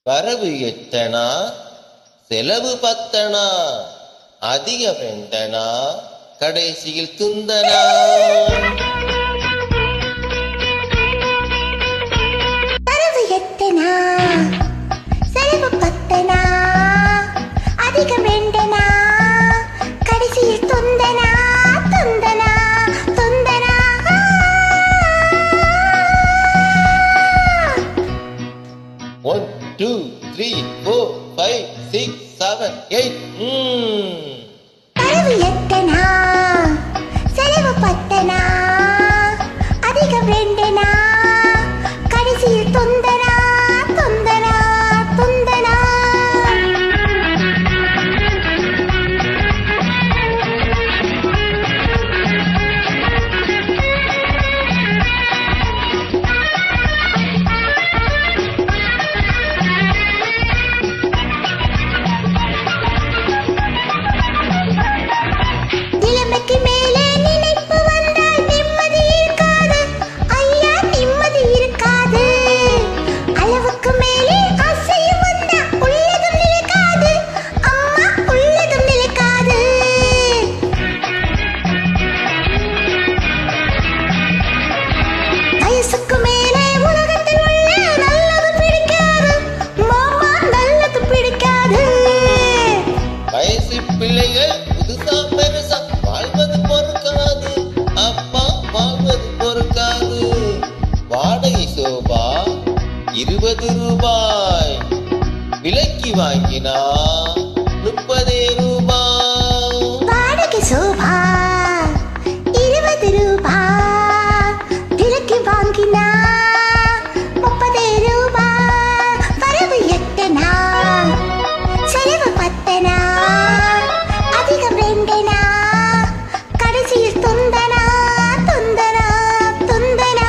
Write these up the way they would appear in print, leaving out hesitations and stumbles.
வரவு எட்டனா செலவு பத்தனா அதிக வெண்டனா கடைசியில் துந்தனா. வரவு எட்டனா செலவு பத்தனா அதிக வெண்டனா கடைசியில் துந்தனா துந்தனா துந்தனா. 1 2 3 4 5 6 7 8. வரவு எட்டனா செலவு பத்தனா அதிக வெண்டனா கடைசியில் துந்தனா துந்தனா துந்தனா. நிலைமைக்கு மேலே நினைப்பு வந்தால் நிம்மதி இருக்காது ஐயா, நிம்மதி இருக்காது. அளவுக்கு மேலே ஆசையும் வந்தா உள்ளதும் நிலைக்காது அம்மா, உள்ளதும் நிலைக்காது. வயசுக்கு மேலே உலகத்தில் உள்ள நல்லது பிடிக்காது மாமா, நல்லது பிடிக்காது. வயசு பிள்ளைகள் புதுசா பெருசா வாழ்வது பொறுக்காது அப்பா, வாழ்வது பொறுக்காது. வாடகை சோபா 20 ரூபாய், விலைக்கு வாங்கினா 30 ரூபாய். வாடகை சோபா 20 ரூபாய், விலைக்கு வாங்கினா 30 ரூபாய். வரவு எட்டனா செலவு பத்தனா அதிக வெண்டனா கடைசியில் துந்தனா துந்தனா துந்தனா.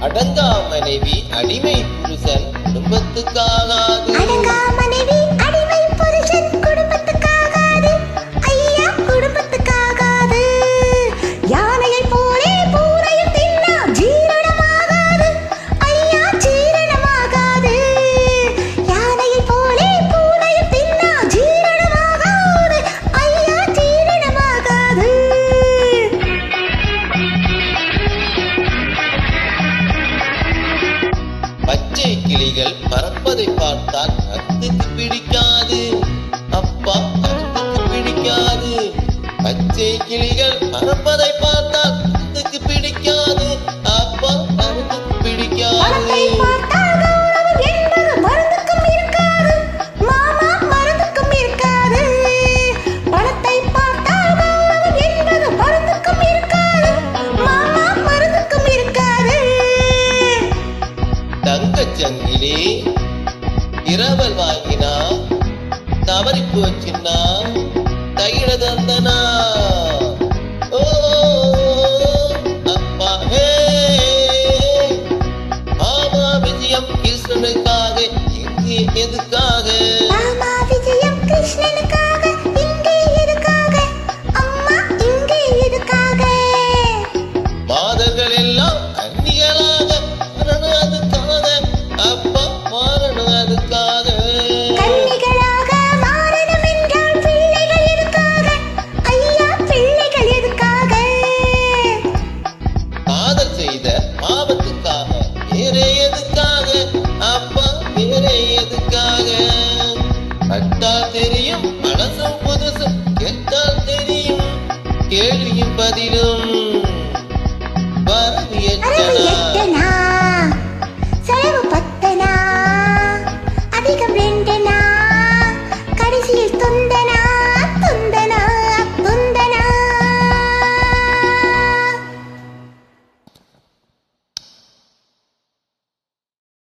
அடங்கா மனைவி அடிமை புருஷன் குடும்பத்துக்காகாது. அடங்கா மனைவி அடிமை புருஷன் குடும்பத்துக்காகாது ஐயா, குடும்பத்துக்காகாது. யானையை போலே பூனையும் தின்னா ஜீரணமாகாது ஐயா, ஜீரணமாகாது. யானையை போலே பூனையும் தின்னா ஜீரணமாகாது ஐயா, ஜீரணமாகாது. பச்சை கிளிகள் பறப்பதை பார்த்தால் கருத்துக்கு பிடிக்காது அப்பா, கருத்துக்கு பிடிக்காது. பச்சை கிளிகள் பறப்பதை பார்த்தால் கருத்துக்கு பிடிக்காது அப்பா, கருத்துக்கு பிடிக்காது. பணத்தை பார்த்தால் கௌரவம் என்பது மருந்துக்கும் இருக்காது மாமா, மருந்துக்கும் இருக்காது. பணத்தை பார்த்தால் கௌரவம் என்பது மருந்துக்கும் இருக்காது மாமா, மருந்துக்கும் இருக்காது. தங்கச்சங்கிலி இரவல் வாங்கினா தவறி போச்சுன்னா தையில தந்தனா. ஓ அப்பா ஹே, ஆமா விஜயம் கிருஷ்ணனுக்காக எங்கே எதுக்காக? மாமா விஜயம் கிருஷ்ணனுக்காக இங்கே எதுக்காக அம்மா, இங்கே எதுக்காக? மாதர்கள் எல்லாம் கன்னிகளாக மாறணும் அதுக்காக அப்பா, மாறணும் அதுக்காக. கன்னிகளாக மாறணும் என்றால் பிள்ளைகள் எதுக்காக ஐயா, பிள்ளைகள் எதுக்காக? காதல் செய்த பாவத்துக்காக வேறே எதுக்காக அப்பா, வேறே எதுக்காக? கட்டா தெரியும்